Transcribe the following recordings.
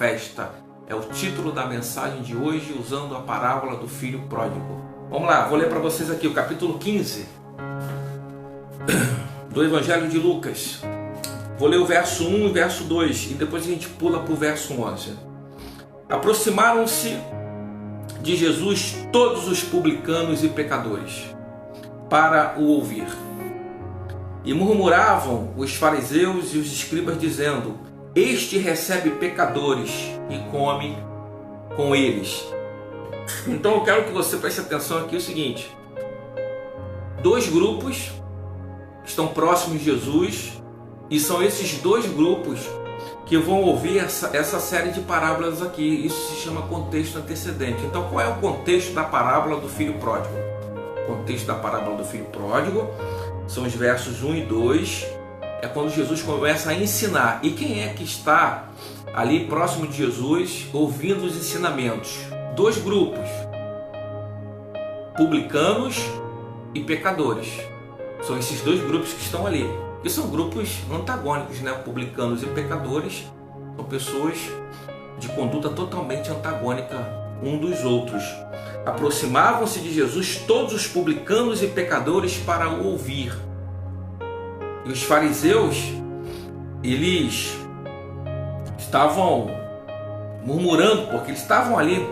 festa. É o título da mensagem de hoje, usando a parábola do filho pródigo. Vamos lá, vou ler para vocês aqui o capítulo 15 do Evangelho de Lucas. Vou ler o verso 1 e o verso 2 e depois a gente pula para o verso 11. Aproximaram-se de Jesus todos os publicanos e pecadores para o ouvir. E murmuravam os fariseus e os escribas, dizendo: Este recebe pecadores e come com eles. Então eu quero que você preste atenção aqui o seguinte: dois grupos estão próximos de Jesus, e são esses dois grupos que vão ouvir essa série de parábolas aqui. Isso se chama contexto antecedente. Então qual é o contexto da parábola do filho pródigo? O contexto da parábola do filho pródigo são os versos 1 e 2, é quando Jesus começa a ensinar. E quem é que está ali próximo de Jesus ouvindo os ensinamentos? Dois grupos, publicanos e pecadores. São esses dois grupos que estão ali, que são grupos antagônicos, né? Publicanos e pecadores são pessoas de conduta totalmente antagônica um dos outros. Aproximavam-se de Jesus todos os publicanos e pecadores para o ouvir. E os fariseus, eles estavam murmurando, porque eles estavam ali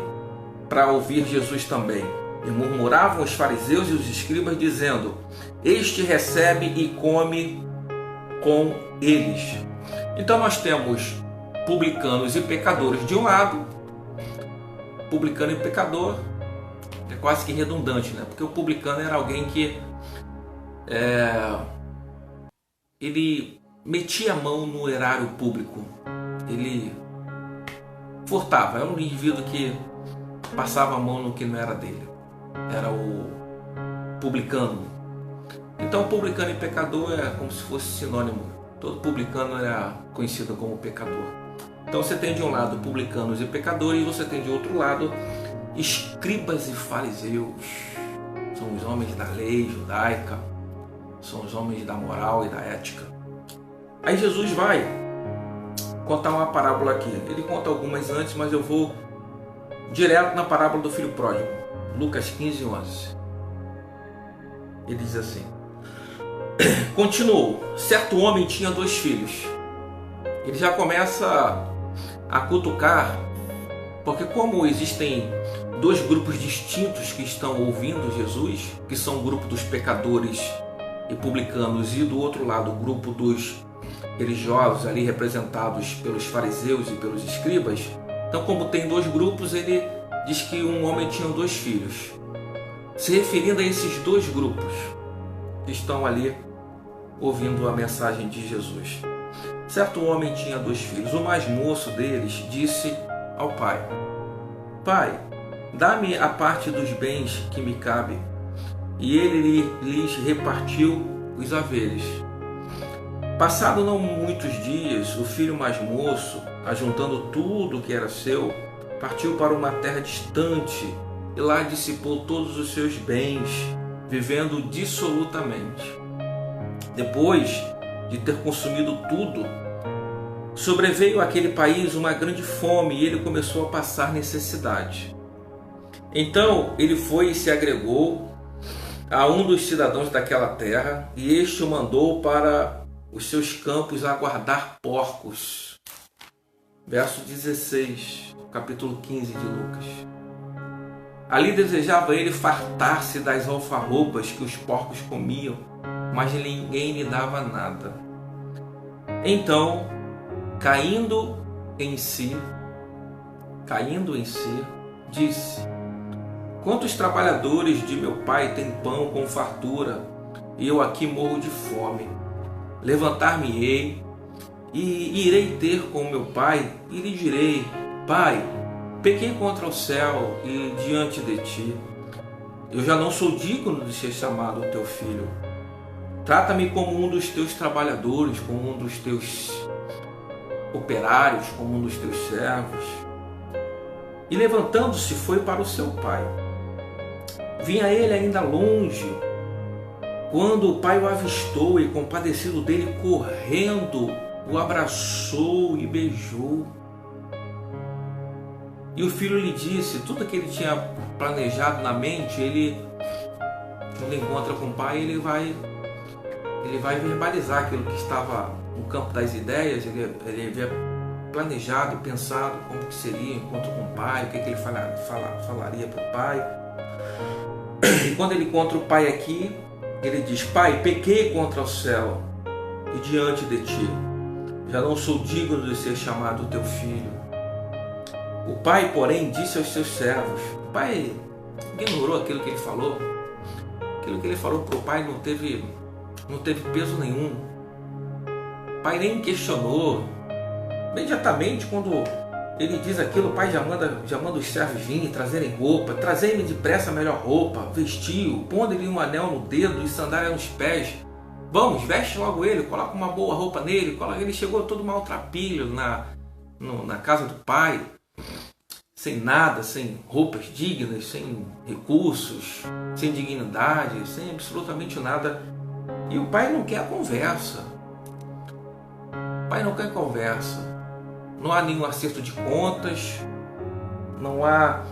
para ouvir Jesus também. E murmuravam os fariseus e os escribas, dizendo: Este recebe e come com eles. Então nós temos publicanos e pecadores de um lado. Publicano e pecador é quase que redundante, né? Porque o publicano era alguém que ele metia a mão no erário público, ele furtava, era um indivíduo que passava a mão no que não era dele, era o publicano. Então publicano e pecador é como se fosse sinônimo, todo publicano era conhecido como pecador. Então você tem de um lado publicanos e pecadores, e você tem de outro lado escribas e fariseus. São os homens da lei judaica, são os homens da moral e da ética. Aí Jesus vai contar uma parábola aqui. Ele conta algumas antes, mas eu vou direto na parábola do filho pródigo. Lucas 15, 11. Ele diz assim: Continuou, certo homem tinha 2 filhos. Ele já começa a cutucar, porque como existem 2 grupos distintos que estão ouvindo Jesus, que são o grupo dos pecadores e publicanos, e do outro lado o grupo dos religiosos, ali representados pelos fariseus e pelos escribas. Então, como tem 2 grupos, ele diz que um homem tinha 2 filhos, se referindo a esses 2 grupos que estão ali ouvindo a mensagem de Jesus. Certo homem tinha 2 filhos. O mais moço deles disse ao pai: Pai, dá-me a parte dos bens que me cabe. E ele lhes repartiu os haveres. Passado não muitos dias, o filho mais moço, ajuntando tudo o que era seu, partiu para uma terra distante e lá dissipou todos os seus bens, vivendo dissolutamente. Depois de ter consumido tudo, sobreveio àquele país uma grande fome e ele começou a passar necessidade. Então ele foi e se agregou a um dos cidadãos daquela terra, e este o mandou para os seus campos a guardar porcos. Verso 16, capítulo 15 de Lucas. Ali desejava ele fartar-se das alfarrobas que os porcos comiam, mas ninguém lhe dava nada. Então, caindo em si, disse: Quantos trabalhadores de meu pai têm pão com fartura, e eu aqui morro de fome? Levantar-me-ei e irei ter com meu pai, e lhe direi: Pai, pequei contra o céu e diante de ti. Eu já não sou digno de ser chamado teu filho. Trata-me como um dos teus trabalhadores, como um dos teus operários, como um dos teus servos. E levantando-se foi para o seu pai. Vinha ele ainda longe, quando o pai o avistou e, compadecido dele, correndo, o abraçou e beijou. E o filho lhe disse, tudo que ele tinha planejado na mente, quando encontra com o pai, ele vai verbalizar aquilo que estava no campo das ideias. Ele havia planejado, pensado como que seria o encontro com o pai, o que ele falaria para o pai. E quando ele encontra o pai aqui, ele diz: Pai, pequei contra o céu e diante de ti, já não sou digno de ser chamado teu filho. O pai, porém, disse aos seus servos. O pai ignorou aquilo que ele falou. Aquilo que ele falou para o pai não teve peso nenhum. O pai nem questionou. Imediatamente, quando ele diz aquilo, o pai já manda os servos virem, trazerem roupa, trazerem depressa a melhor roupa, vestiu, pondo-lhe um anel no dedo e sandália nos pés. Vamos, veste logo ele, coloca uma boa roupa nele. Ele chegou todo maltrapilho na casa do pai, sem nada, sem roupas dignas, sem recursos, sem dignidade, sem absolutamente nada. E o pai não quer conversa. O pai não quer conversa. Não há nenhum acerto de contas, não há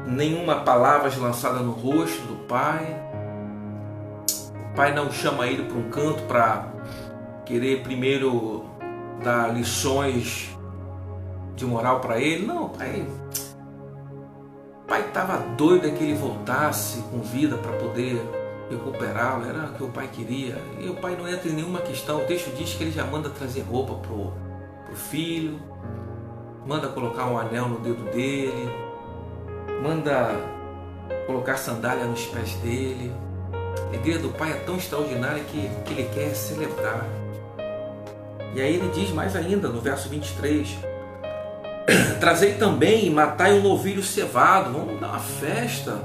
nenhuma palavra lançada no rosto do pai. O pai não chama ele para um canto para querer primeiro dar lições de moral para ele. Não, o pai estava doido que ele voltasse com vida para poder recuperá-lo. Era o que o pai queria. E o pai não entra em nenhuma questão. O texto diz que ele já manda trazer roupa pro filho, manda colocar um anel no dedo dele, manda colocar sandália nos pés dele. A alegria do pai é tão extraordinária que ele quer celebrar. E aí ele diz mais ainda no verso 23: Trazei também e matai um novilho cevado. Vamos dar uma festa.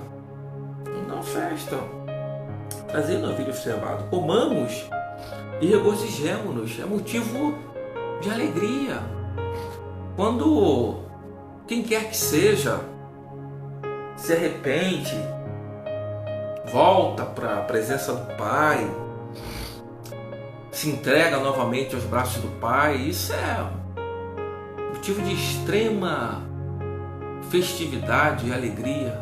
Trazei um novilho cevado. Comamos e regozijemo-nos. É motivo de alegria. Quando quem quer que seja se arrepende, volta para a presença do Pai, se entrega novamente aos braços do Pai, isso é motivo de extrema festividade e alegria.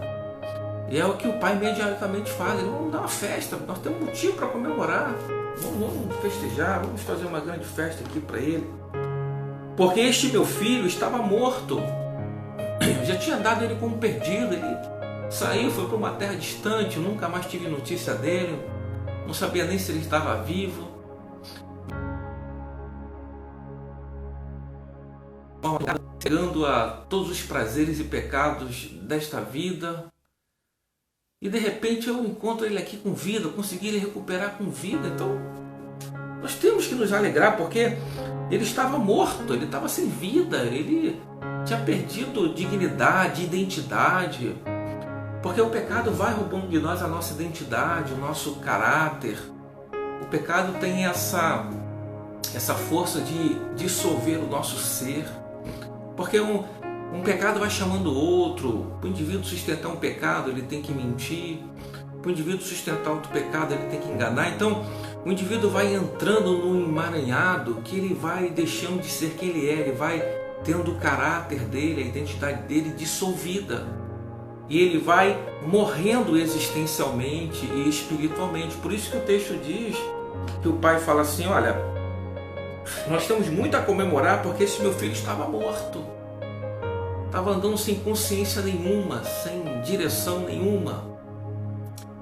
E é o que o Pai imediatamente faz. Vamos dar uma festa, nós temos motivo para comemorar. Vamos festejar, vamos fazer uma grande festa aqui para ele. Porque este meu filho estava morto. Eu já tinha dado ele como perdido. Ele saiu, foi para uma terra distante. Eu nunca mais tive notícia dele. Não sabia nem se ele estava vivo. Chegando a todos os prazeres e pecados desta vida. E de repente eu encontro ele aqui com vida. Eu consegui ele recuperar com vida. Então nós temos que nos alegrar, porque ele estava morto, ele estava sem vida, ele tinha perdido dignidade, identidade, porque o pecado vai roubando de nós a nossa identidade, o nosso caráter. O pecado tem essa força de dissolver o nosso ser, porque um pecado vai chamando o outro. Para o indivíduo sustentar um pecado, ele tem que mentir. Para o indivíduo sustentar outro pecado, ele tem que enganar. Então, o indivíduo vai entrando num emaranhado que ele vai deixando de ser quem ele é. Ele vai tendo o caráter dele, a identidade dele dissolvida. E ele vai morrendo existencialmente e espiritualmente. Por isso que o texto diz que o pai fala assim: olha, nós temos muito a comemorar porque esse meu filho estava morto. Estava andando sem consciência nenhuma, sem direção nenhuma.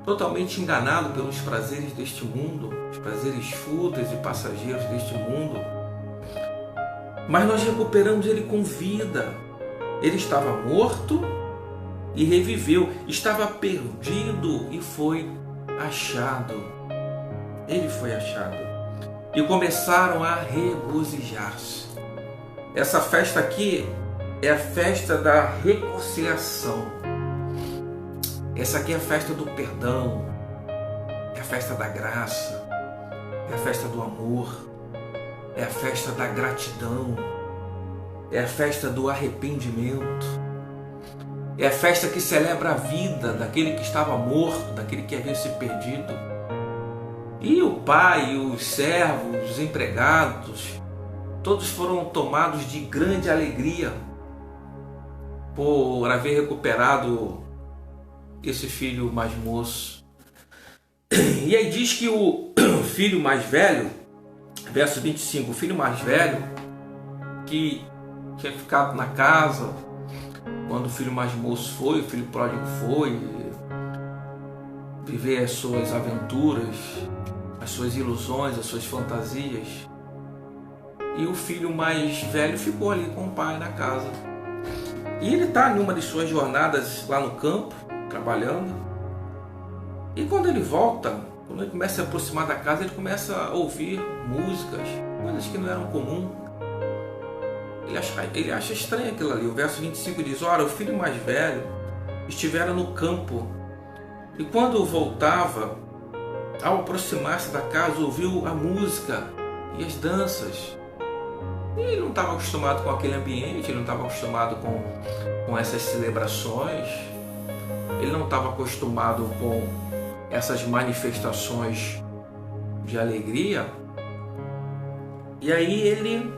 Totalmente enganado pelos prazeres deste mundo, os prazeres fúteis e passageiros deste mundo. Mas nós recuperamos ele com vida. Ele estava morto e reviveu. Estava perdido e foi achado. Ele foi achado. E começaram a regozijar-se. Essa festa aqui é a festa da reconciliação. Essa aqui é a festa do perdão, é a festa da graça, é a festa do amor, é a festa da gratidão, é a festa do arrependimento, é a festa que celebra a vida daquele que estava morto, daquele que havia se perdido. E o pai, os servos, os empregados, todos foram tomados de grande alegria. por haver recuperado esse filho mais moço. E aí diz que o filho mais velho, verso 25, o filho mais velho, que tinha ficado na casa quando o filho mais moço foi, o filho pródigo foi viver as suas aventuras, as suas ilusões, as suas fantasias, e o filho mais velho ficou ali com o pai na casa. E ele está numa de suas jornadas lá no campo, trabalhando, e quando ele volta, quando ele começa a se aproximar da casa, ele começa a ouvir músicas, coisas que não eram comuns. Ele acha estranho aquilo ali. O verso 25 diz: ora, o filho mais velho estivera no campo, e quando voltava, ao aproximar-se da casa, ouviu a música e as danças. E ele não estava acostumado com aquele ambiente, ele não estava acostumado com essas celebrações, ele não estava acostumado com essas manifestações de alegria. E aí ele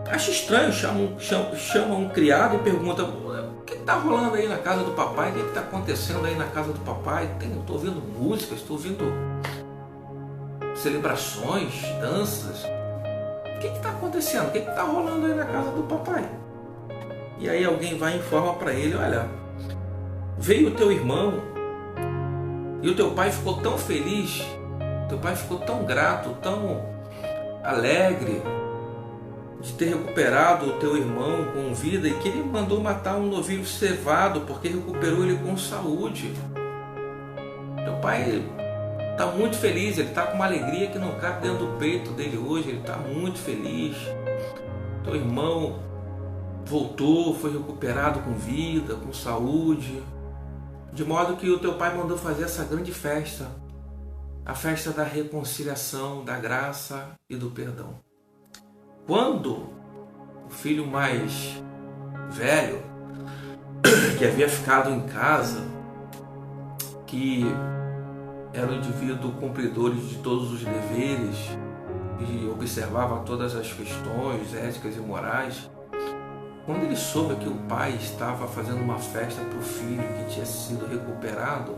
acha estranho, chama um criado e pergunta: o que está rolando aí na casa do papai? O que está acontecendo aí na casa do papai? Estou ouvindo músicas, estou ouvindo celebrações, danças. O que está acontecendo? O que está rolando aí na casa do papai? E aí alguém vai e informa para ele: olha, veio o teu irmão e o teu pai ficou tão feliz, teu pai ficou tão grato, tão alegre de ter recuperado o teu irmão com vida, e que ele mandou matar um novilho cevado porque recuperou ele com saúde. Teu pai está muito feliz, ele está com uma alegria que não cabe dentro do peito dele hoje, ele está muito feliz. Teu irmão voltou, foi recuperado com vida, com saúde, de modo que o teu pai mandou fazer essa grande festa, a festa da reconciliação, da graça e do perdão. Quando o filho mais velho, que havia ficado em casa, que era um indivíduo cumpridor de todos os deveres e observava todas as questões éticas e morais, quando ele soube que o pai estava fazendo uma festa para o filho que tinha sido recuperado,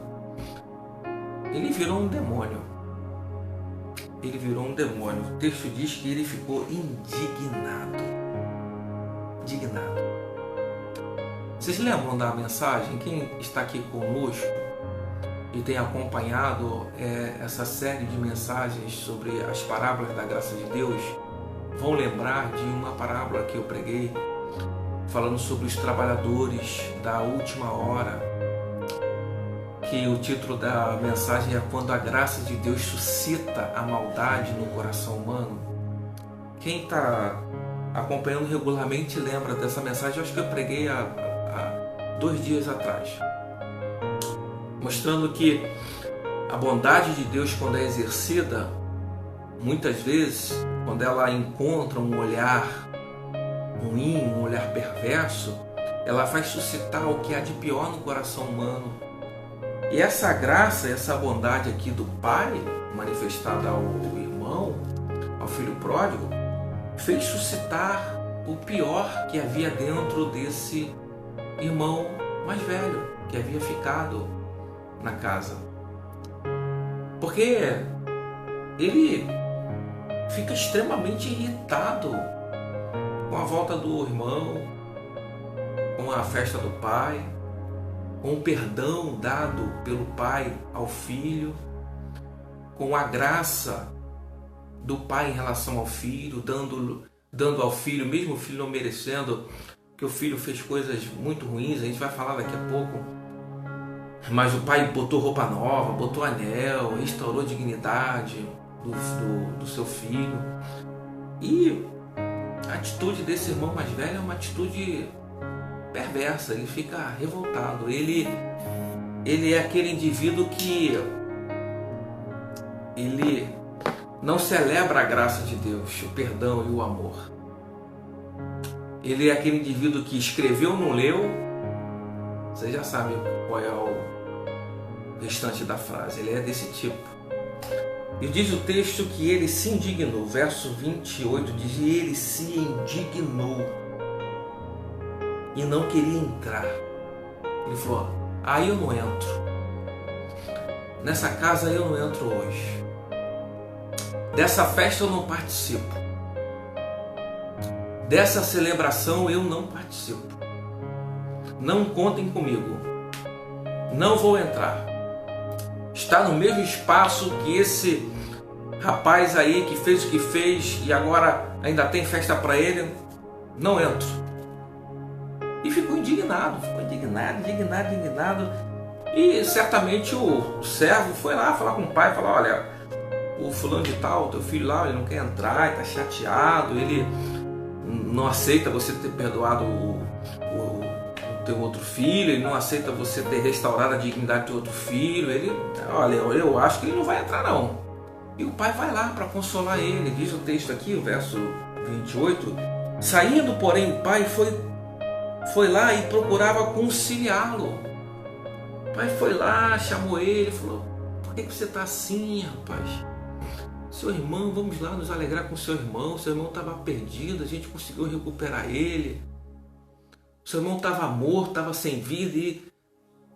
ele virou um demônio. Ele virou um demônio. O texto diz que ele ficou indignado. Indignado. Vocês lembram da mensagem? Quem está aqui conosco e tem acompanhado essa série de mensagens sobre as parábolas da graça de Deus, vão lembrar de uma parábola que eu preguei, falando sobre os trabalhadores da última hora, que o título da mensagem é Quando a Graça de Deus Suscita a Maldade no Coração Humano. Quem está acompanhando regularmente lembra dessa mensagem. Eu acho que eu preguei há 2 dias atrás, mostrando que a bondade de Deus, quando é exercida, muitas vezes, quando ela encontra um olhar ruim, um olhar perverso, ela faz suscitar o que há de pior no coração humano. E essa graça, essa bondade aqui do pai, manifestada ao irmão, ao filho pródigo, fez suscitar o pior que havia dentro desse irmão mais velho, que havia ficado na casa. Porque ele fica extremamente irritado com a volta do irmão, com a festa do pai, com o perdão dado pelo pai ao filho, com a graça do pai em relação ao filho, dando ao filho, mesmo o filho não merecendo, que o filho fez coisas muito ruins, a gente vai falar daqui a pouco, mas o pai botou roupa nova, botou anel, restaurou a dignidade do seu filho. E a atitude desse irmão mais velho é uma atitude perversa, ele fica revoltado. Ele é aquele indivíduo que ele não celebra a graça de Deus, o perdão e o amor. Ele é aquele indivíduo que escreveu, não leu. Você já sabe qual é o restante da frase. Ele é desse tipo. E diz o texto que ele se indignou. Verso 28 diz: e ele se indignou. e não queria entrar. Ele falou: aí eu não entro. Nessa casa eu não entro hoje. Dessa festa eu não participo. Dessa celebração eu não participo. Não contem comigo. Não vou entrar. Está no mesmo espaço que esse rapaz aí que fez o que fez e agora ainda tem festa para ele. Não entro. E ficou indignado. E certamente o servo foi lá falar com o pai, falou: olha, o fulano de tal, teu filho lá, ele não quer entrar, ele está chateado, ele não aceita você ter perdoado o teu outro filho, ele não aceita você ter restaurado a dignidade do teu outro filho, ele, olha, eu acho que ele não vai entrar não. E o pai vai lá para consolar ele. Diz o texto aqui, o verso 28, saindo porém o pai foi lá e procurava conciliá-lo. O pai foi lá, chamou ele, falou: por que você está assim, rapaz? Seu irmão, vamos lá nos alegrar com seu irmão estava perdido, a gente conseguiu recuperar ele. Seu irmão estava morto, estava sem vida e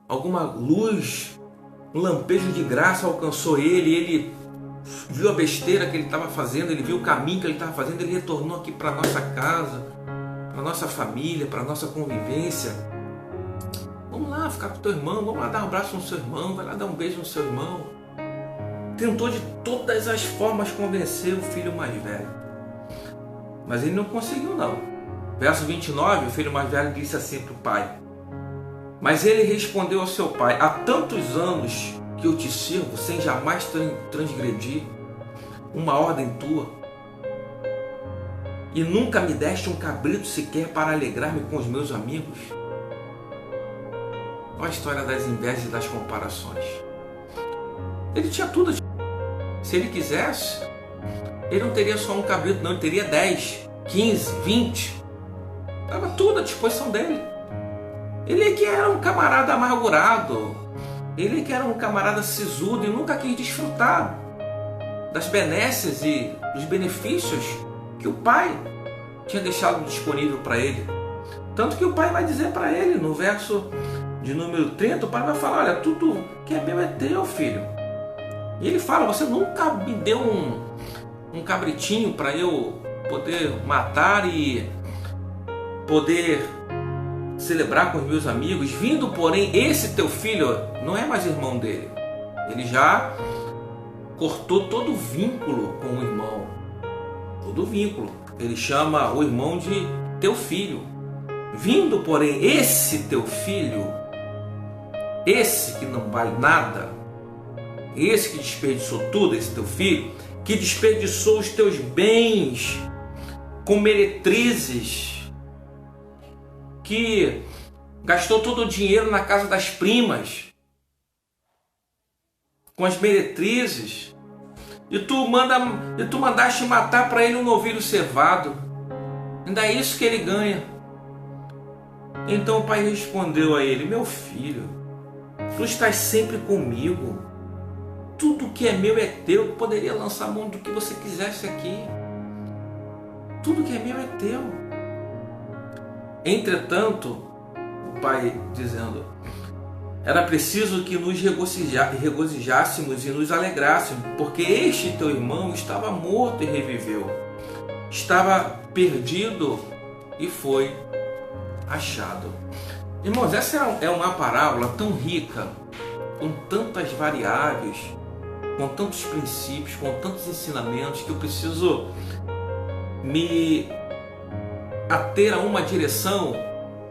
alguma luz, um lampejo de graça alcançou ele. Ele viu a besteira que ele estava fazendo, ele viu o caminho que ele estava fazendo, ele retornou aqui para nossa casa, para nossa família, para nossa convivência. Vamos lá ficar com teu irmão, vamos lá dar um abraço no seu irmão, vai lá dar um beijo no seu irmão. Tentou de todas as formas convencer o filho mais velho, mas ele não conseguiu não. Verso 29, o filho mais velho disse assim para o pai: mas ele respondeu ao seu pai: há tantos anos que eu te sirvo sem jamais transgredir uma ordem tua, e nunca me deste um cabrito sequer para alegrar-me com os meus amigos. Olha a história das invejas e das comparações. Ele tinha tudo. Se ele quisesse, ele não teria só um cabrito, não, ele teria 10, 15, 20. Estava tudo à disposição dele. Ele que era um camarada amargurado, ele que era um camarada sisudo e nunca quis desfrutar das benesses e dos benefícios que o pai tinha deixado disponível para ele. Tanto que o pai vai dizer para ele, no verso de número 30, o pai vai falar: olha, tudo que é meu é teu, filho. E ele fala: você nunca me deu um cabritinho para eu poder matar e poder celebrar com os meus amigos. Vindo, porém, esse teu filho não é mais irmão dele. Ele já cortou todo o vínculo com o irmão. Todo o vínculo. Ele chama o irmão de teu filho. Vindo, porém, esse teu filho, esse que não vale nada, esse que desperdiçou tudo, esse teu filho, que desperdiçou os teus bens com meretrizes, que gastou todo o dinheiro na casa das primas, com as meretrizes, e tu mandaste matar para ele um novilho cevado. Ainda é isso que ele ganha. Então o pai respondeu a ele: meu filho, tu estás sempre comigo, tudo que é meu é teu. Tu poderia lançar mão do que você quisesse aqui. Tudo que é meu é teu. Entretanto, o pai dizendo: era preciso que nos regozijássemos e nos alegrássemos, porque este teu irmão estava morto e reviveu, estava perdido e foi achado. Irmãos, essa é uma parábola tão rica, com tantas variáveis, com tantos princípios, com tantos ensinamentos, que eu preciso me ater a uma direção,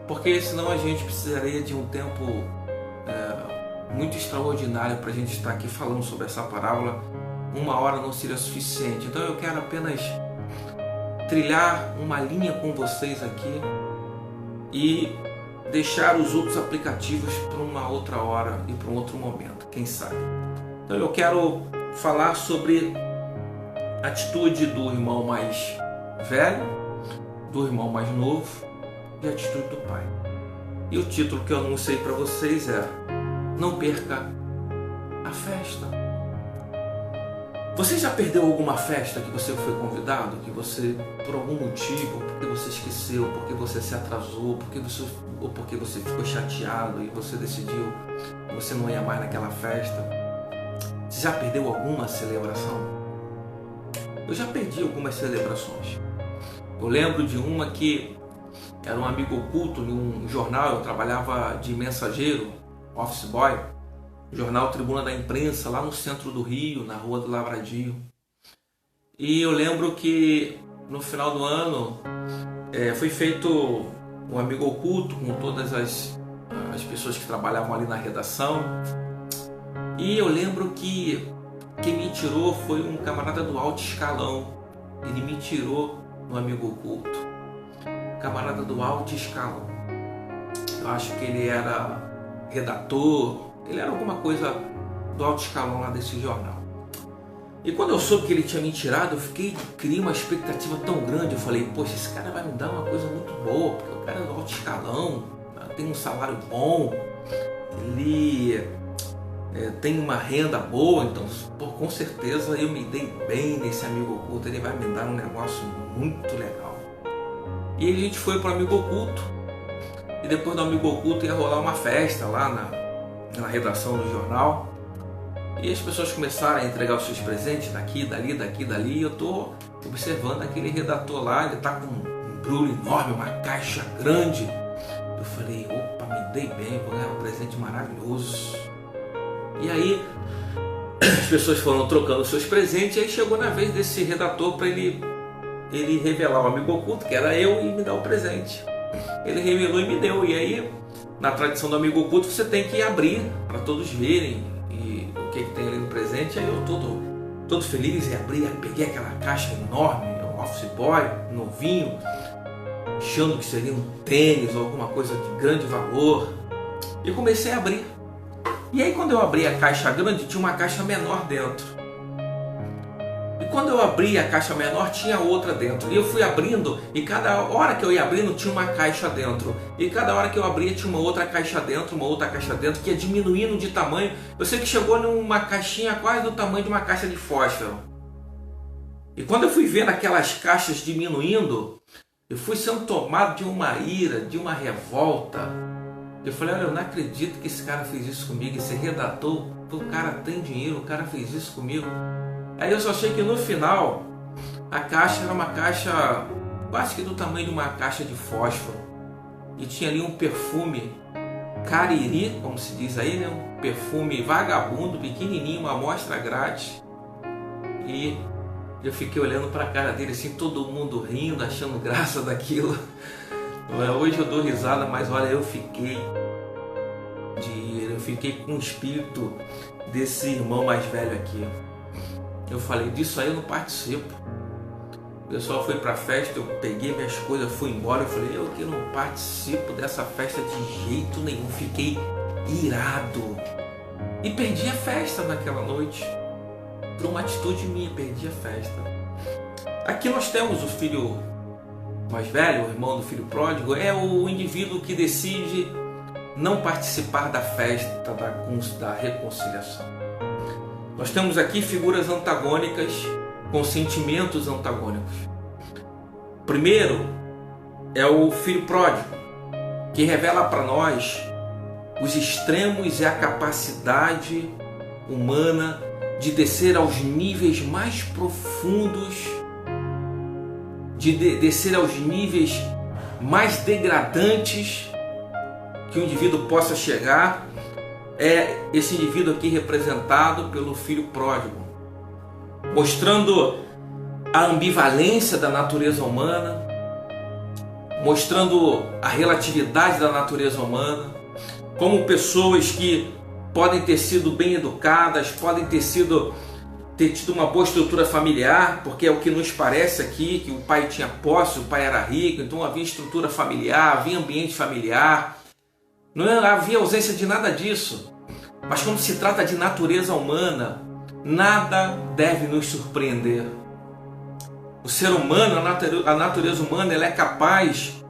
porque senão a gente precisaria de um tempo muito extraordinário para a gente estar aqui falando sobre essa parábola. 1 hora não seria suficiente. Então eu quero apenas trilhar uma linha com vocês aqui e deixar os outros aplicativos para uma outra hora e para um outro momento, quem sabe. Então eu quero falar sobre a atitude do irmão mais velho, do irmão mais novo e a atitude do pai. E o título que eu anunciei para vocês é: não perca a festa. Você já perdeu alguma festa que você foi convidado, que você, por algum motivo, porque você esqueceu, porque você se atrasou, ou porque você ficou chateado e você decidiu que você não ia mais naquela festa? Você já perdeu alguma celebração? Eu já perdi algumas celebrações. Eu lembro de uma que era um amigo oculto em um jornal. Eu trabalhava de mensageiro, office boy, jornal Tribuna da Imprensa, lá no centro do Rio, na Rua do Lavradio. E eu lembro que no final do ano foi feito um amigo oculto com todas as pessoas que trabalhavam ali na redação. E eu lembro que quem me tirou foi um camarada do alto escalão. Ele me tirou no amigo oculto. Camarada do alto escalão. Eu acho que ele era redator, ele era alguma coisa do alto escalão lá desse jornal. E quando eu soube que ele tinha me tirado, eu criei uma expectativa tão grande. Eu falei, poxa, esse cara vai me dar uma coisa muito boa, porque o cara é do alto escalão, tem um salário bom, ele tem uma renda boa, então com certeza eu me dei bem nesse amigo oculto, ele vai me dar um negócio muito legal. E aí a gente foi para o amigo oculto, e depois do amigo oculto ia rolar uma festa lá na redação do jornal, e as pessoas começaram a entregar os seus presentes daqui, dali, e eu estou observando aquele redator lá, ele está com um embrulho enorme, uma caixa grande. Eu falei, opa, me dei bem, vou ganhar um presente maravilhoso. E aí as pessoas foram trocando os seus presentes, e aí chegou na vez desse redator para ele revelar o amigo oculto, que era eu, e me dar o presente. Ele revelou e me deu. E aí, na tradição do amigo oculto, você tem que abrir para todos verem o que tem ali no presente. Aí eu todo feliz e abri, peguei aquela caixa enorme, um office boy, novinho, achando que seria um tênis ou alguma coisa de grande valor, e comecei a abrir. E aí quando eu abri a caixa grande, tinha uma caixa menor dentro. E quando eu abri a caixa menor, tinha outra dentro. E eu fui abrindo, e cada hora que eu ia abrindo, tinha uma caixa dentro. E cada hora que eu abria, tinha uma outra caixa dentro, que ia diminuindo de tamanho. Eu sei que chegou numa caixinha quase do tamanho de uma caixa de fósforo. E quando eu fui vendo aquelas caixas diminuindo, eu fui sendo tomado de uma ira, de uma revolta. Eu falei, olha, eu não acredito que esse cara fez isso comigo, esse redator, o cara tem dinheiro, o cara fez isso comigo. Aí eu só achei que no final, a caixa era uma caixa quase que do tamanho de uma caixa de fósforo. E tinha ali um perfume cariri, como se diz aí, né? Um perfume vagabundo, pequenininho, uma amostra grátis. E eu fiquei olhando para a cara dele assim, todo mundo rindo, achando graça daquilo. Hoje eu dou risada, mas olha, eu fiquei com o espírito desse irmão mais velho aqui. Eu falei, disso aí eu não participo. O pessoal foi para a festa, eu peguei minhas coisas, fui embora. Eu falei, eu que não participo dessa festa de jeito nenhum. Fiquei irado. E perdi a festa naquela noite. Por uma atitude minha, perdi a festa. Aqui nós temos o filho mais velho, o irmão do filho pródigo, é o indivíduo que decide não participar da festa da reconciliação. Nós temos aqui figuras antagônicas com sentimentos antagônicos. Primeiro é o filho pródigo, que revela para nós os extremos e a capacidade humana de descer aos níveis mais profundos, de descer aos níveis mais degradantes que o indivíduo possa chegar. É esse indivíduo aqui representado pelo filho pródigo, mostrando a ambivalência da natureza humana, mostrando a relatividade da natureza humana, como pessoas que podem ter sido bem educadas, podem ter tido uma boa estrutura familiar, porque é o que nos parece aqui, que o pai tinha posse, o pai era rico, então havia estrutura familiar, havia ambiente familiar, não havia ausência de nada disso. Mas quando se trata de natureza humana, nada deve nos surpreender. O ser humano, a natureza humana, ela é capaz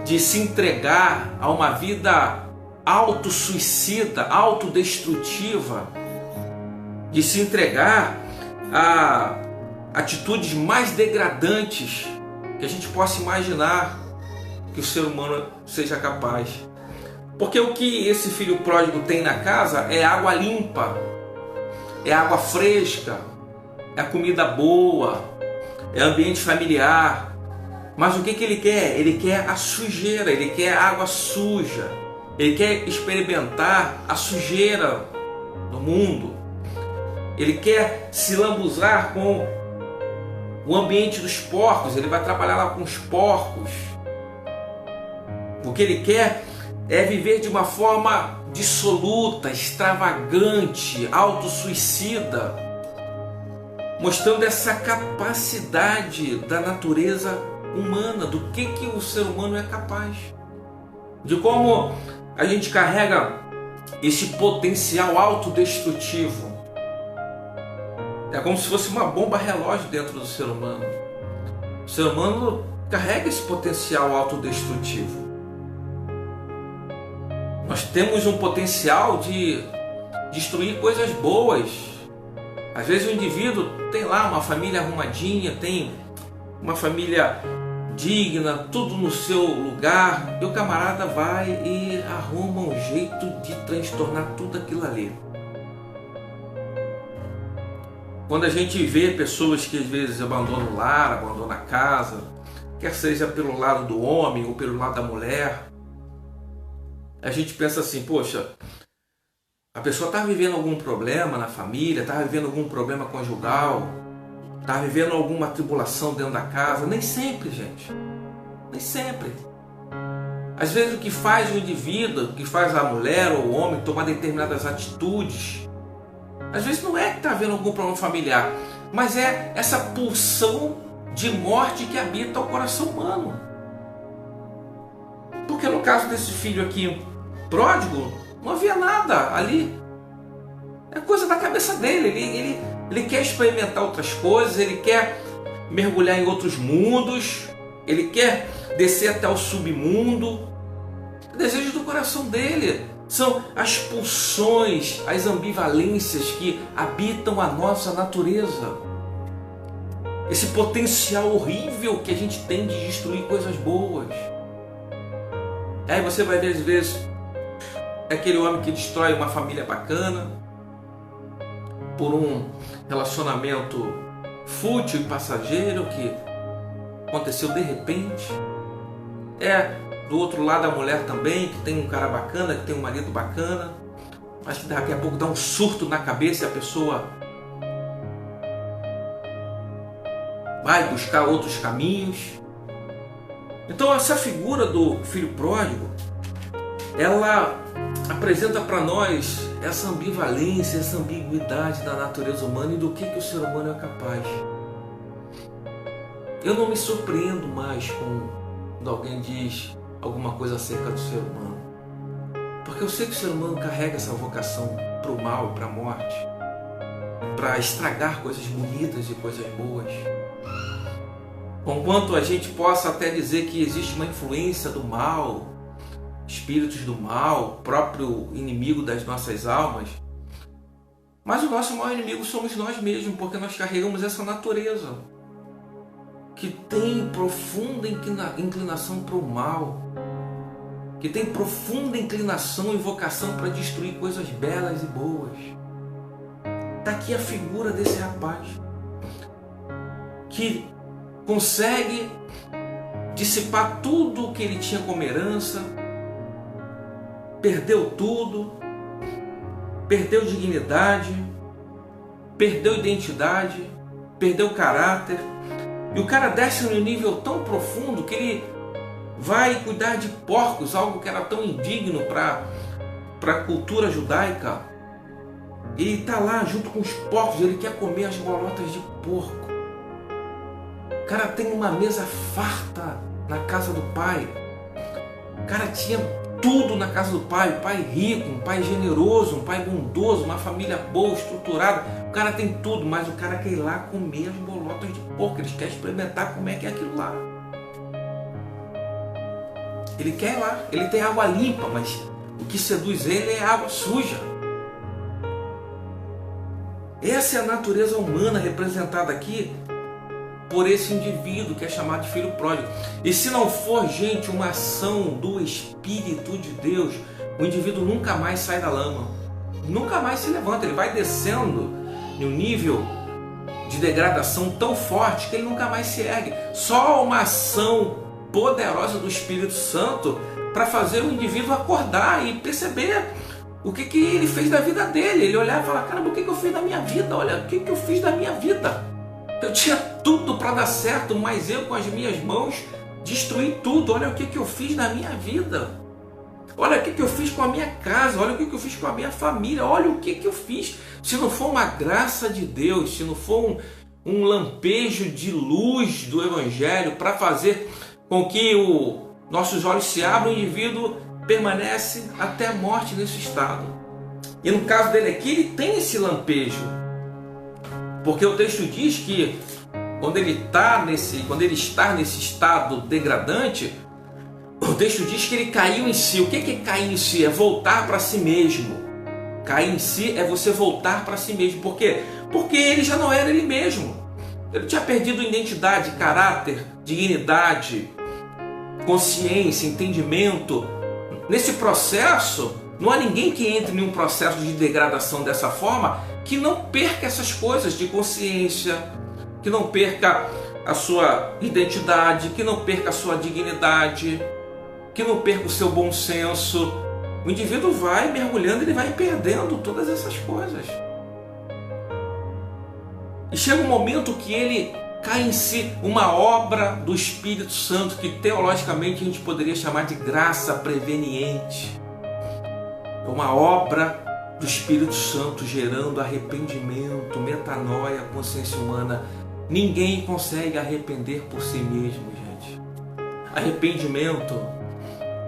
de se entregar a uma vida autossuicida, autodestrutiva, de se entregar a atitudes mais degradantes que a gente possa imaginar que o ser humano seja capaz. Porque o que esse filho pródigo tem na casa é água limpa, é água fresca, é comida boa, é ambiente familiar. Mas o que ele quer? Ele quer a sujeira, ele quer água suja, ele quer experimentar a sujeira do mundo, ele quer se lambuzar com o ambiente dos porcos, ele vai trabalhar lá com os porcos. O que ele quer é viver de uma forma dissoluta, extravagante, autossuicida, mostrando essa capacidade da natureza humana, do que o ser humano é capaz, de como a gente carrega esse potencial autodestrutivo. É como se fosse uma bomba relógio dentro do ser humano. O ser humano carrega esse potencial autodestrutivo. Nós temos um potencial de destruir coisas boas. Às vezes o indivíduo tem lá uma família arrumadinha, tem uma família digna, tudo no seu lugar, e o camarada vai e arruma um jeito de transtornar tudo aquilo ali. Quando a gente vê pessoas que às vezes abandonam o lar, abandonam a casa, quer seja pelo lado do homem ou pelo lado da mulher, a gente pensa assim, poxa, a pessoa está vivendo algum problema na família, está vivendo algum problema conjugal, está vivendo alguma tribulação dentro da casa. Nem sempre, gente. Nem sempre. Às vezes o que faz o indivíduo, o que faz a mulher ou o homem tomar determinadas atitudes, às vezes não é que está havendo algum problema familiar, mas é essa pulsão de morte que habita o coração humano. Porque no caso desse filho aqui, pródigo, não havia nada ali. É coisa da cabeça dele. Ele quer experimentar outras coisas, ele quer mergulhar em outros mundos, ele quer descer até o submundo. O desejo do coração dele são as pulsões, as ambivalências que habitam a nossa natureza. Esse potencial horrível que a gente tem de destruir coisas boas. Aí você vai ver às vezes aquele homem que destrói uma família bacana por um relacionamento fútil e passageiro que aconteceu de repente. Do outro lado a mulher também, que tem um cara bacana, que tem um marido bacana, mas que daqui a pouco dá um surto na cabeça e a pessoa vai buscar outros caminhos. Então essa figura do filho pródigo, ela apresenta para nós essa ambivalência, essa ambiguidade da natureza humana e do que o ser humano é capaz. Eu não me surpreendo mais quando alguém diz alguma coisa acerca do ser humano, porque eu sei que o ser humano carrega essa vocação para o mal e para a morte, para estragar coisas bonitas e coisas boas. Conquanto a gente possa até dizer que existe uma influência do mal, espíritos do mal, próprio inimigo das nossas almas, mas o nosso maior inimigo somos nós mesmos, porque nós carregamos essa natureza que tem profunda inclinação para o mal, que tem profunda inclinação e vocação para destruir coisas belas e boas. Está aqui a figura desse rapaz que consegue dissipar tudo o que ele tinha como herança, perdeu tudo, perdeu dignidade, perdeu identidade, perdeu caráter. E o cara desce num nível tão profundo que ele vai cuidar de porcos, algo que era tão indigno para a cultura judaica. Ele está lá junto com os porcos, ele quer comer as bolotas de porco. O cara tem uma mesa farta na casa do pai. O cara tinha tudo na casa do pai, um pai rico, um pai generoso, um pai bondoso, uma família boa, estruturada. O cara tem tudo, mas o cara quer ir lá comer as bolotas de porco, ele quer experimentar como é que é aquilo lá. Ele quer ir lá, ele tem água limpa, mas o que seduz ele é água suja. Essa é a natureza humana representada aqui por esse indivíduo que é chamado de filho pródigo. E se não for, gente, uma ação do Espírito de Deus, o indivíduo nunca mais sai da lama, nunca mais se levanta, ele vai descendo em um nível de degradação tão forte que ele nunca mais se ergue. Só uma ação poderosa do Espírito Santo para fazer o indivíduo acordar e perceber o que ele fez da vida dele. Ele olhar e falar: caramba, o que eu fiz da minha vida? Olha, o que eu fiz da minha vida? Eu tinha tudo para dar certo, mas eu com as minhas mãos destruí tudo. Olha o que eu fiz na minha vida. Olha o que eu fiz com a minha casa. Olha o que eu fiz com a minha família. Olha o que eu fiz. Se não for uma graça de Deus, se não for um lampejo de luz do Evangelho para fazer com que nossos olhos se abram, o indivíduo permanece até a morte nesse estado. E no caso dele aqui, ele tem esse lampejo. Porque o texto diz que quando ele está nesse estado degradante, o texto diz que ele caiu em si. O que é cair em si? É voltar para si mesmo. Cair em si é você voltar para si mesmo. Por quê? Porque ele já não era ele mesmo. Ele tinha perdido identidade, caráter, dignidade, consciência, entendimento. Nesse processo, não há ninguém que entre em um processo de degradação dessa forma que não perca essas coisas de consciência, que não perca a sua identidade, que não perca a sua dignidade, que não perca o seu bom senso. O indivíduo vai mergulhando, ele vai perdendo todas essas coisas. E chega um momento que ele cai em si, uma obra do Espírito Santo, que teologicamente a gente poderia chamar de graça preveniente. É uma obra do Espírito Santo gerando arrependimento, metanoia, consciência humana. Ninguém consegue arrepender por si mesmo, gente. Arrependimento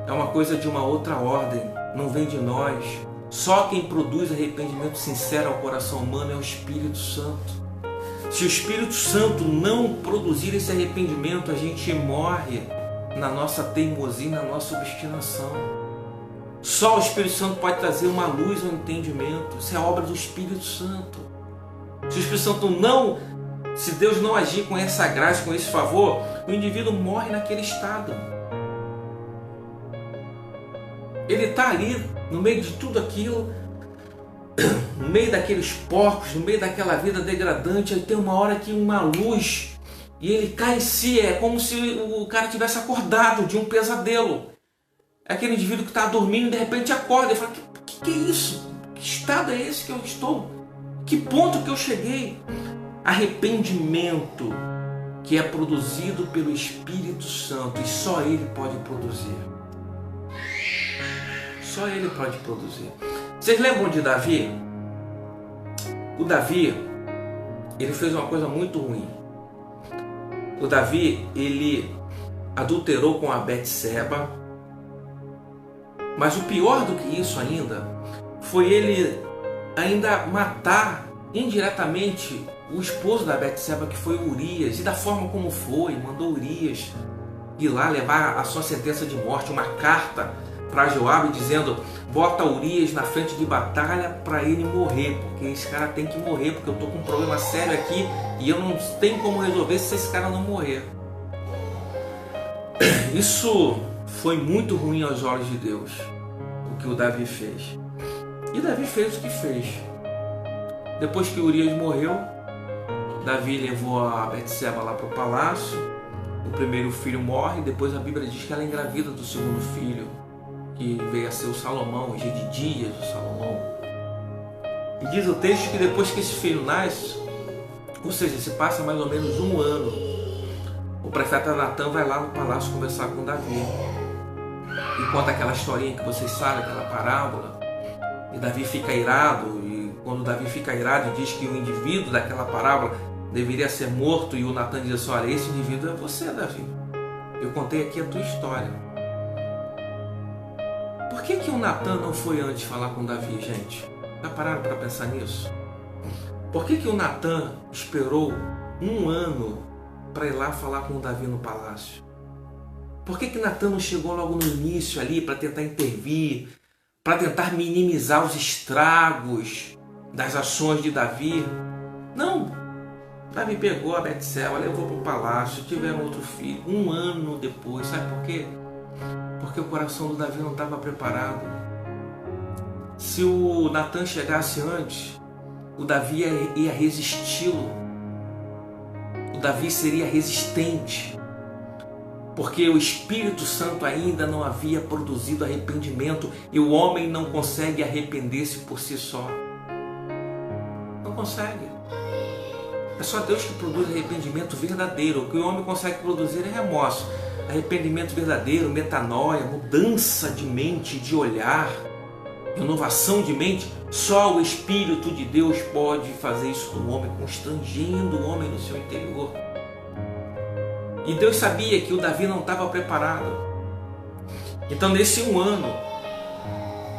é uma coisa de uma outra ordem, não vem de nós. Só quem produz arrependimento sincero ao coração humano é o Espírito Santo. Se o Espírito Santo não produzir esse arrependimento, a gente morre na nossa teimosia, na nossa obstinação. Só o Espírito Santo pode trazer uma luz ao entendimento. Isso é obra do Espírito Santo. Se o Espírito Santo se Deus não agir com essa graça, com esse favor, o indivíduo morre naquele estado. Ele está ali, no meio de tudo aquilo, no meio daqueles porcos, no meio daquela vida degradante. Aí tem uma hora que uma luz, e ele cai em si. É como se o cara tivesse acordado de um pesadelo. É aquele indivíduo que está dormindo e de repente acorda e fala: que é isso? Que estado é esse que eu estou? Que ponto que eu cheguei? Arrependimento que é produzido pelo Espírito Santo, e só Ele pode produzir. Só Ele pode produzir. Vocês lembram de Davi? O Davi, ele fez uma coisa muito ruim. O Davi, ele adulterou com a Betseba. Mas o pior do que isso ainda, foi ele ainda matar indiretamente o esposo da Betseba, que foi Urias. E da forma como foi, mandou Urias ir lá levar a sua sentença de morte, uma carta para Joabe dizendo: bota Urias na frente de batalha para ele morrer, porque esse cara tem que morrer, porque eu estou com um problema sério aqui e eu não tenho como resolver se esse cara não morrer. Isso foi muito ruim aos olhos de Deus, o que o Davi fez. E Davi fez o que fez. Depois que Urias morreu, Davi levou a Betseba lá para o palácio. O primeiro filho morre, depois a Bíblia diz que ela é engravida do segundo filho, que veio a ser o Salomão, o Gedidias, o Salomão. E diz o texto que depois que esse filho nasce, ou seja, se passa mais ou menos um ano, o profeta Natan vai lá no palácio conversar com Davi. E conta aquela historinha que vocês sabem, aquela parábola. E Davi fica irado, e quando Davi fica irado diz que o indivíduo daquela parábola deveria ser morto, e o Natan diz assim: olha, esse indivíduo é você, Davi. Eu contei aqui a tua história. Por que o Natan não foi antes falar com Davi, gente? Já pararam para pensar nisso? Por que o Natan esperou um ano para ir lá falar com o Davi no palácio? Por que Natan não chegou logo no início ali para tentar intervir, para tentar minimizar os estragos das ações de Davi. Não, Davi pegou a Betseba, levou para o palácio, tiveram outro filho, 1 ano depois. Sabe por quê? Porque o coração do Davi não estava preparado. Se o Natan chegasse antes, o Davi ia resisti-lo. O Davi seria resistente, porque o Espírito Santo ainda não havia produzido arrependimento, e o homem não consegue arrepender-se por si só. Não consegue. É só Deus que produz arrependimento verdadeiro. O que o homem consegue produzir é remorso. Arrependimento verdadeiro, metanoia, mudança de mente, de olhar, renovação de mente. Só o Espírito de Deus pode fazer isso no homem, constrangendo o homem no seu interior. E Deus sabia que o Davi não estava preparado. Então, nesse 1 ano,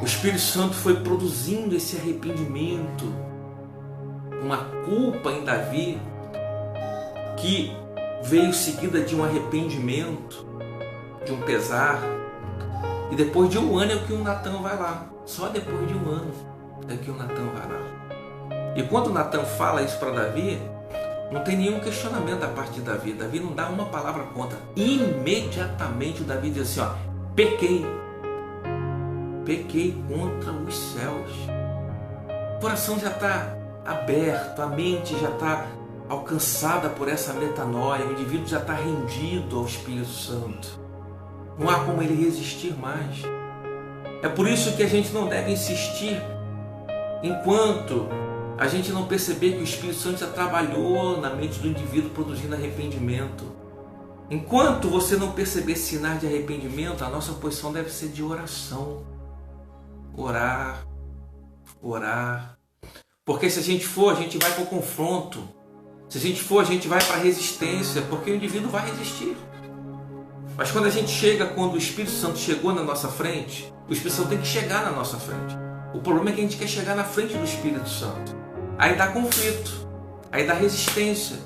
o Espírito Santo foi produzindo esse arrependimento, uma culpa em Davi, que veio seguida de um arrependimento, de um pesar. E depois de 1 ano é que o Natan vai lá. Só depois de 1 ano é que o Natan vai lá. E quando o Natan fala isso para Davi, não tem nenhum questionamento da parte de Davi. Davi não dá uma palavra contra. Imediatamente o Davi diz assim, pequei contra os céus. O coração já está aberto, a mente já está alcançada por essa metanoia, o indivíduo já está rendido ao Espírito Santo. Não há como ele resistir mais. É por isso que a gente não deve insistir enquanto a gente não perceber que o Espírito Santo já trabalhou na mente do indivíduo produzindo arrependimento. Enquanto você não perceber sinais de arrependimento, a nossa posição deve ser de oração. Orar. Porque se a gente for, a gente vai para o confronto. Se a gente for, a gente vai para a resistência, porque o indivíduo vai resistir. Mas quando a gente chega, quando o Espírito Santo chegou na nossa frente, o Espírito Santo tem que chegar na nossa frente. O problema é que a gente quer chegar na frente do Espírito Santo. Aí dá conflito, aí dá resistência,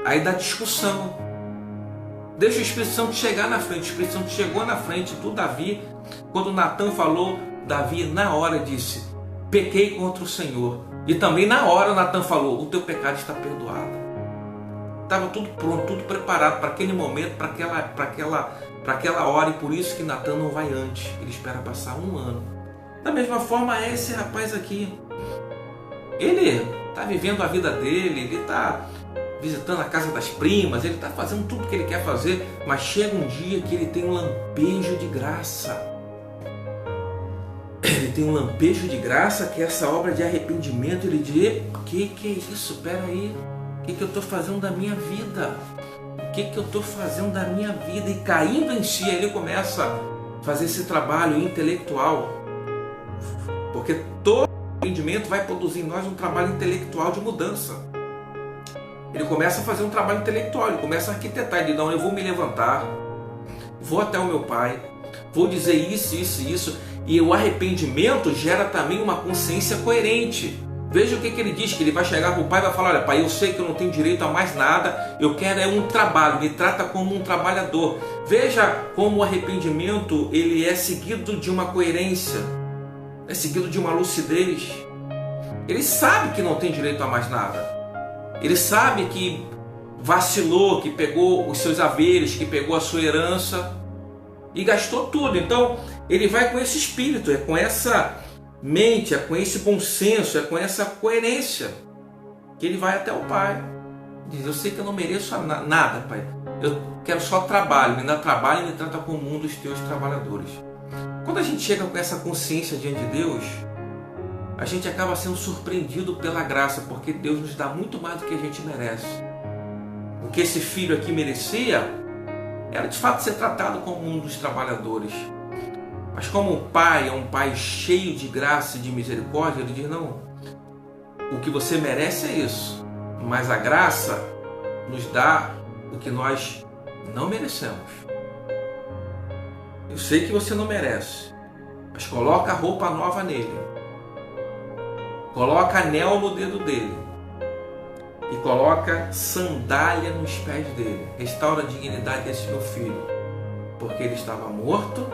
aí dá discussão. Deixa o Espírito Santo chegar na frente. O Espírito Santo chegou na frente do Davi. Quando Natan falou, Davi na hora disse, pequei contra o Senhor. E também na hora Natan falou, o teu pecado está perdoado. Estava tudo pronto, tudo preparado para aquele momento, para aquela hora, e por isso que Natan não vai antes. Ele espera passar 1 ano. Da mesma forma é esse rapaz aqui. Ele está vivendo a vida dele, ele está visitando a casa das primas, ele está fazendo tudo o que ele quer fazer, mas chega um dia que ele tem um lampejo de graça. Ele tem um lampejo de graça, que é essa obra de arrependimento. Ele diz, o que é isso? Espera aí, o que eu estou fazendo da minha vida? O que eu estou fazendo da minha vida? E caindo em si, ele começa a fazer esse trabalho intelectual. Porque todo arrependimento vai produzir em nós um trabalho intelectual de mudança. Ele começa a fazer um trabalho intelectual, ele começa a arquitetar. Ele diz, não, eu vou me levantar, vou até o meu pai, vou dizer isso. E o arrependimento gera também uma consciência coerente. Veja o que ele diz, que ele vai chegar para o pai e vai falar, olha pai, eu sei que eu não tenho direito a mais nada, eu quero um trabalho, me trata como um trabalhador. Veja como o arrependimento ele é seguido de uma coerência, é seguido de uma lucidez. Ele sabe que não tem direito a mais nada. Ele sabe que vacilou, que pegou os seus haveres, que pegou a sua herança e gastou tudo. Então ele vai com esse espírito, é com essa mente, é com esse bom senso, é com essa coerência que ele vai até o pai. Diz, eu sei que eu não mereço nada, pai. Eu quero só trabalho, me dá trabalho e me trata como um dos teus trabalhadores. Quando a gente chega com essa consciência diante de Deus, a gente acaba sendo surpreendido pela graça, porque Deus nos dá muito mais do que a gente merece. O que esse filho aqui merecia era de fato ser tratado como um dos trabalhadores. Mas como o pai é um pai cheio de graça e de misericórdia, ele diz, não, o que você merece é isso, mas a graça nos dá o que nós não merecemos. Eu sei que você não merece, mas coloca a roupa nova nele, coloca anel no dedo dele e coloca sandália nos pés dele. Restaura a dignidade desse meu filho, porque ele estava morto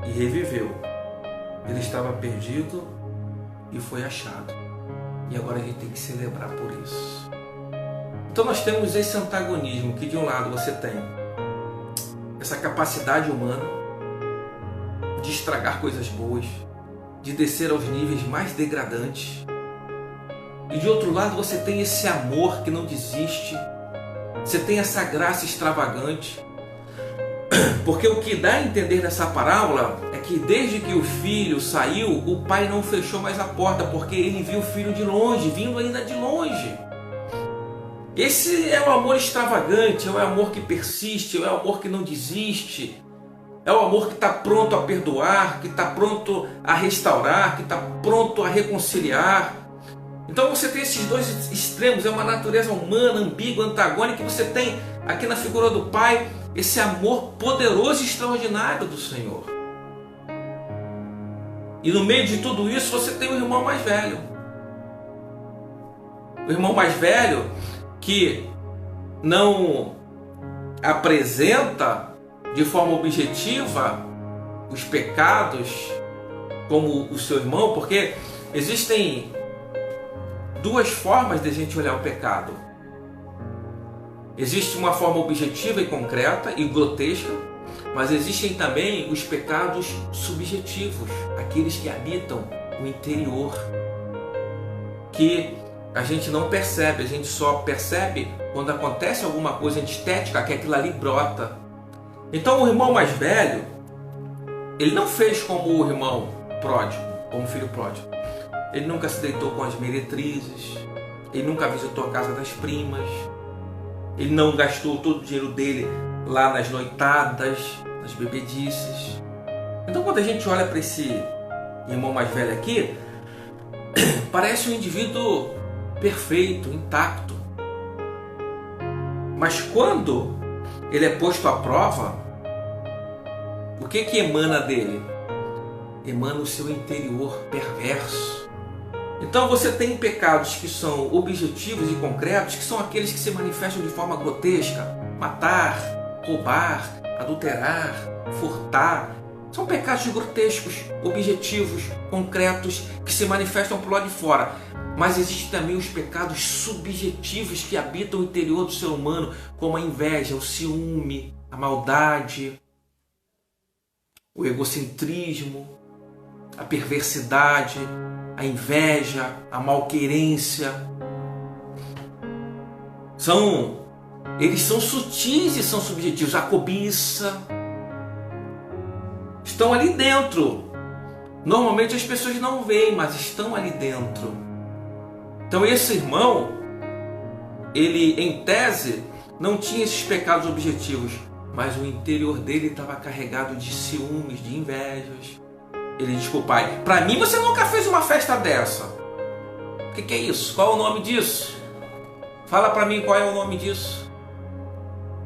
e reviveu. Ele estava perdido e foi achado. E agora a gente tem que celebrar por isso. Então nós temos esse antagonismo, que de um lado você tem essa capacidade humana de estragar coisas boas, de descer aos níveis mais degradantes. E de outro lado você tem esse amor que não desiste, você tem essa graça extravagante. Porque o que dá a entender nessa parábola é que desde que o filho saiu, o pai não fechou mais a porta, porque ele viu o filho de longe, vindo ainda de longe. Esse é o amor extravagante, é o amor que persiste, é o amor que não desiste, é o amor que está pronto a perdoar, que está pronto a restaurar, que está pronto a reconciliar. Então você tem esses dois extremos, é uma natureza humana, ambígua, antagônica, que você tem aqui na figura do pai, esse amor poderoso e extraordinário do Senhor. E no meio de tudo isso você tem o irmão mais velho. O irmão mais velho que não apresenta de forma objetiva os pecados como o seu irmão, porque existem duas formas de a gente olhar o pecado. Existe uma forma objetiva e concreta e grotesca, mas existem também os pecados subjetivos, aqueles que habitam o interior, que a gente não percebe, a gente só percebe quando acontece alguma coisa estética, que aquilo ali brota. Então o irmão mais velho, ele não fez como o irmão pródigo, como o filho pródigo. Ele nunca se deitou com as meretrizes, ele nunca visitou a casa das primas, ele não gastou todo o dinheiro dele lá nas noitadas, nas bebedices. Então quando a gente olha para esse irmão mais velho aqui, parece um indivíduo perfeito, intacto. Mas quando ele é posto à prova, o que emana dele? Emana o seu interior perverso. Então você tem pecados que são objetivos e concretos, que são aqueles que se manifestam de forma grotesca: matar, roubar, adulterar, furtar. São pecados grotescos, objetivos, concretos, que se manifestam por lá de fora. Mas existem também os pecados subjetivos que habitam o interior do ser humano, como a inveja, o ciúme, a maldade, o egocentrismo, a perversidade, a inveja, a malquerência. Eles são sutis e são subjetivos. A cobiça. Estão ali dentro. Normalmente as pessoas não veem, mas estão ali dentro. Então esse irmão, ele em tese não tinha esses pecados objetivos, mas o interior dele estava carregado de ciúmes, de invejas. Ele diz para o pai: para mim você nunca fez uma festa dessa. O que é isso? Qual é o nome disso? Fala para mim qual é o nome disso.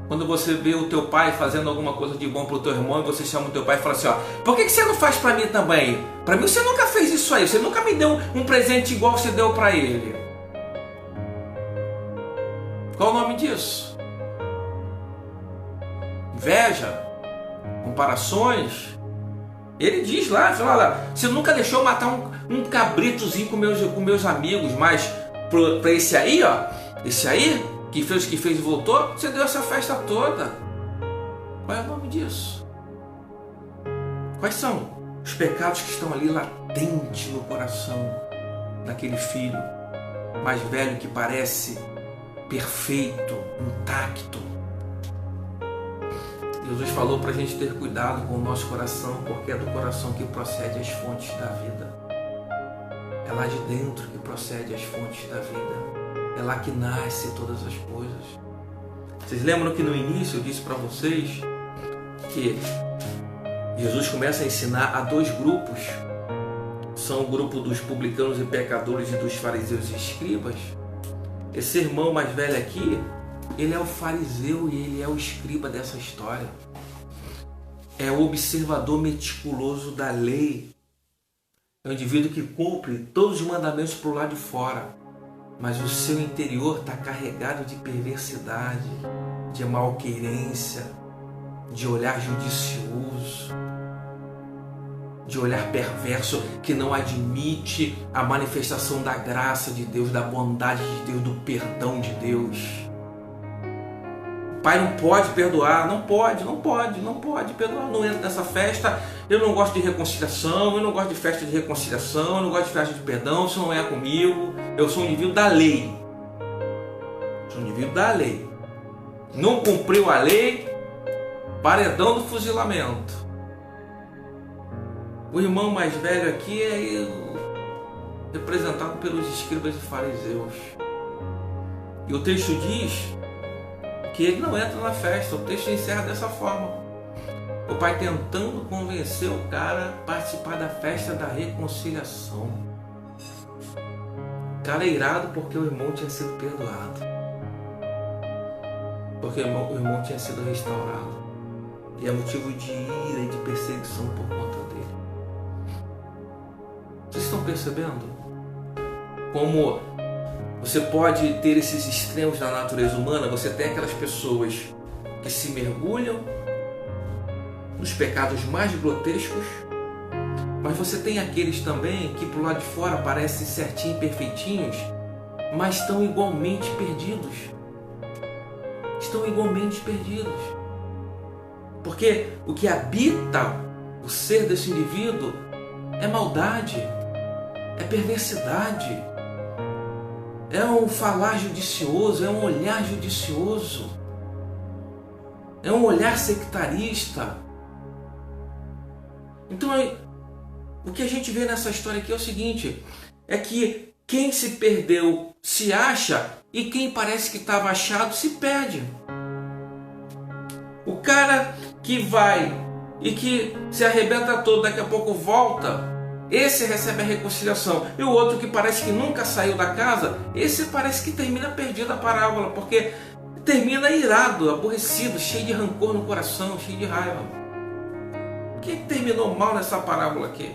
Quando você vê o teu pai fazendo alguma coisa de bom para o teu irmão, e você chama o teu pai e fala assim: ó, por que você não faz para mim também? Para mim você nunca fez isso aí, você nunca me deu um presente igual você deu para ele. Qual o nome disso? Inveja? Comparações? Ele diz lá, fala lá, você nunca deixou eu matar um cabritozinho com meus amigos, mas para esse aí, ó, esse aí que fez o que fez e voltou, você deu essa festa toda. Qual é o nome disso? Quais são os pecados que estão ali latentes no coração daquele filho mais velho que parece perfeito, intacto? Jesus falou para a gente ter cuidado com o nosso coração, porque é do coração que procede as fontes da vida. É lá de dentro que procede as fontes da vida. É lá que nasce todas as coisas. Vocês lembram que no início eu disse para vocês que Jesus começa a ensinar a dois grupos. São o grupo dos publicanos e pecadores e dos fariseus e escribas. Esse irmão mais velho aqui, ele é o fariseu e ele é o escriba dessa história. É o observador meticuloso da lei. É o indivíduo que cumpre todos os mandamentos para o lado de fora. Mas o seu interior está carregado de perversidade, de malquerência, de olhar judicioso. de olhar perverso que não admite a manifestação da graça de Deus, da bondade de Deus, do perdão de Deus. O pai não pode perdoar, não pode perdoar, não entra nessa festa. Eu não gosto de reconciliação, eu não gosto de festa de reconciliação, eu não gosto de festa de perdão, isso não é comigo. Eu sou um indivíduo da lei. Sou um indivíduo da lei. Não cumpriu a lei, paredão do fuzilamento. O irmão mais velho aqui é representado pelos escribas e fariseus. E o texto diz que ele não entra na festa. O texto encerra dessa forma: o pai tentando convencer o cara a participar da festa da reconciliação. O cara é irado porque o irmão tinha sido perdoado, porque o irmão tinha sido restaurado, e é motivo de ira e de perseguição por conta dele. Vocês estão percebendo como você pode ter esses extremos da natureza humana? Você tem aquelas pessoas que se mergulham nos pecados mais grotescos, mas você tem aqueles também que pro lado de fora parecem certinhos e perfeitinhos, mas estão igualmente perdidos. Estão igualmente perdidos. Porque o que habita o ser desse indivíduo é maldade, é perversidade, é um falar judicioso, é um olhar judicioso, é um olhar sectarista. Então, o que a gente vê nessa história aqui é o seguinte: é que quem se perdeu se acha, e quem parece que estava achado se perde. O cara que vai e que se arrebenta todo, daqui a pouco volta, esse recebe a reconciliação. E o outro que parece que nunca saiu da casa, esse parece que termina perdido a parábola, porque termina irado, aborrecido, cheio de rancor no coração, cheio de raiva. Quem terminou mal nessa parábola aqui?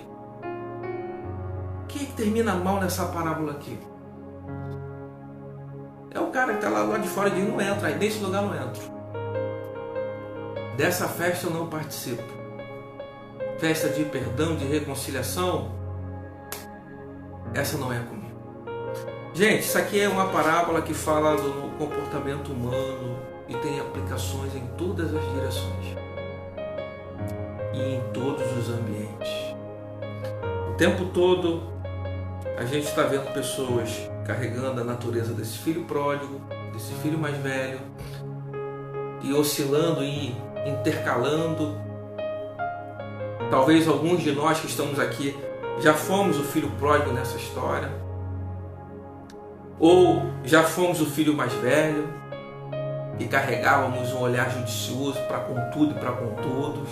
Quem termina mal nessa parábola aqui? É o cara que está lá de fora e diz: não entra, aí nesse lugar não entro. Dessa festa eu não participo. Festa de perdão, de reconciliação, essa não é comigo. Gente, isso aqui é uma parábola que fala do comportamento humano e tem aplicações em todas as direções e em todos os ambientes. O tempo todo a gente está vendo pessoas carregando a natureza desse filho pródigo, desse filho mais velho, e oscilando e intercalando. Talvez alguns de nós que estamos aqui já fomos o filho pródigo nessa história, ou já fomos o filho mais velho e carregávamos um olhar judicioso para com tudo e para com todos.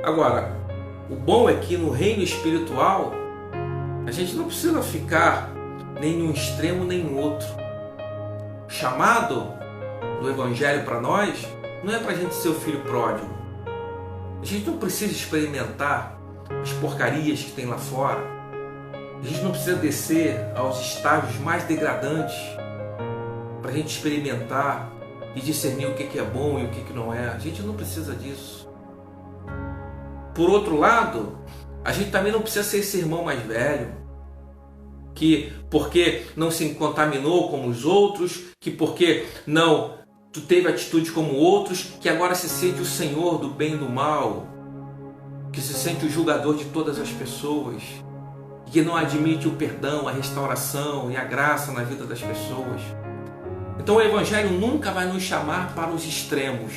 Agora, o bom é que no reino espiritual a gente não precisa ficar nem num extremo nem no outro. O chamado do Evangelho para nós não é para a gente ser o filho pródigo. A gente não precisa experimentar as porcarias que tem lá fora. A gente não precisa descer aos estágios mais degradantes para a gente experimentar e discernir o que é bom e o que não é. A gente não precisa disso. Por outro lado, a gente também não precisa ser esse irmão mais velho, que porque não se contaminou como os outros, que porque não tu teve atitude como outros, que agora se sente o senhor do bem e do mal, que se sente o julgador de todas as pessoas, que não admite o perdão, a restauração e a graça na vida das pessoas. Então o Evangelho nunca vai nos chamar para os extremos.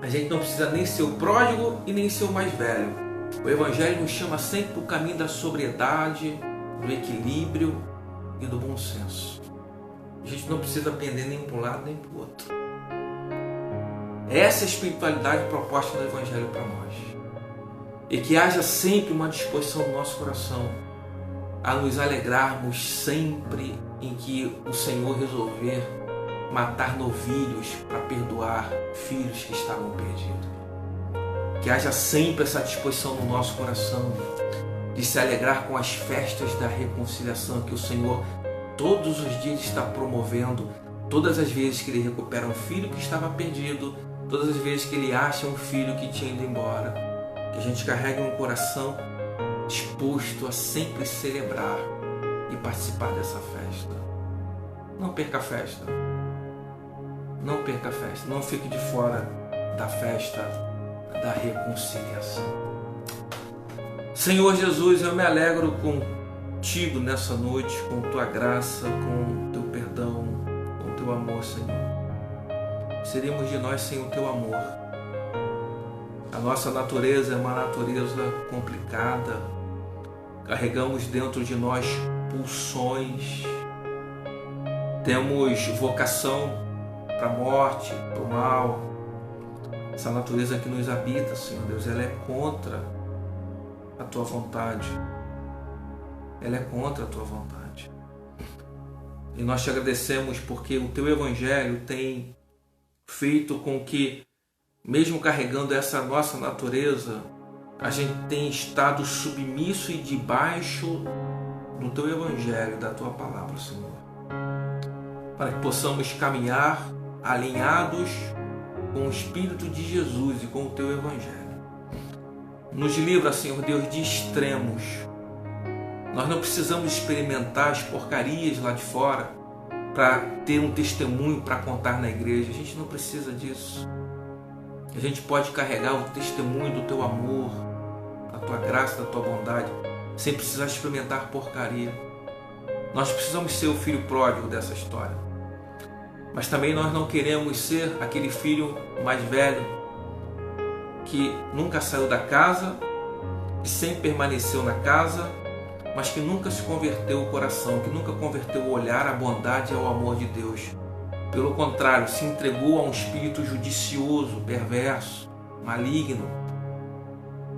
A gente não precisa nem ser o pródigo e nem ser o mais velho. O Evangelho nos chama sempre para o caminho da sobriedade, do equilíbrio e do bom senso. A gente não precisa pender nem para um lado nem para o outro. Essa é a espiritualidade proposta do Evangelho para nós. E que haja sempre uma disposição no nosso coração a nos alegrarmos sempre em que o Senhor resolver matar novilhos para perdoar filhos que estavam perdidos. Que haja sempre essa disposição no nosso coração de se alegrar com as festas da reconciliação que o Senhor todos os dias está promovendo, todas as vezes que Ele recupera um filho que estava perdido, todas as vezes que Ele acha um filho que tinha ido embora. Que a gente carregue um coração disposto a sempre celebrar e participar dessa festa. Não perca a festa. Não perca a festa. Não fique de fora da festa da reconciliação. Senhor Jesus, eu me alegro contigo nessa noite, com tua graça, com teu perdão, com teu amor, Senhor. Seríamos de nós sem o teu amor. A nossa natureza é uma natureza complicada. Carregamos dentro de nós pulsões. Temos vocação para a morte, para o mal. Essa natureza que nos habita, Senhor Deus, ela é contra a tua vontade. Ela é contra a tua vontade. E nós te agradecemos porque o teu evangelho tem feito com que, mesmo carregando essa nossa natureza, a gente tem estado submisso e debaixo do teu evangelho, da tua palavra, Senhor. Para que possamos caminhar alinhados com o Espírito de Jesus e com o teu evangelho. Nos livra, Senhor Deus, de extremos. Nós não precisamos experimentar as porcarias lá de fora para ter um testemunho para contar na igreja. A gente não precisa disso. A gente pode carregar o testemunho do teu amor, da tua graça, da tua bondade, sem precisar experimentar porcaria. Nós precisamos ser o filho pródigo dessa história. Mas também nós não queremos ser aquele filho mais velho que nunca saiu da casa, que sempre permaneceu na casa, mas que nunca se converteu o coração, que nunca converteu o olhar, a bondade e ao amor de Deus. Pelo contrário, se entregou a um espírito judicioso, perverso, maligno,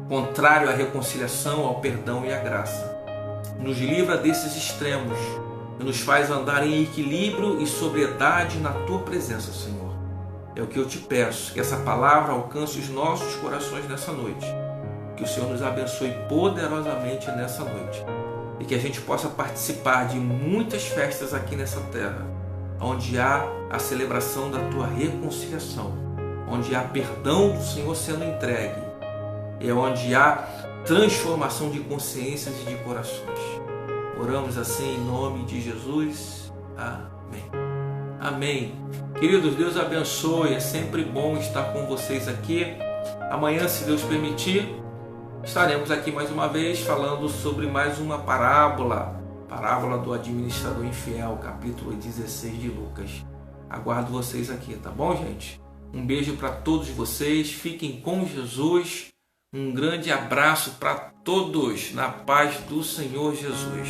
contrário à reconciliação, ao perdão e à graça. Nos livra desses extremos e nos faz andar em equilíbrio e sobriedade na tua presença, Senhor. É o que eu te peço, que essa palavra alcance os nossos corações nessa noite. Que o Senhor nos abençoe poderosamente nessa noite. E que a gente possa participar de muitas festas aqui nessa terra, onde há a celebração da tua reconciliação, onde há perdão do Senhor sendo entregue, e onde há transformação de consciências e de corações. Oramos assim em nome de Jesus. Amém. Amém. Queridos, Deus abençoe. É sempre bom estar com vocês aqui. Amanhã, se Deus permitir, estaremos aqui mais uma vez falando sobre mais uma parábola do administrador infiel, capítulo 16 de Lucas. Aguardo vocês aqui, tá bom, gente? Um beijo para todos vocês, fiquem com Jesus, um grande abraço para todos, na paz do Senhor Jesus.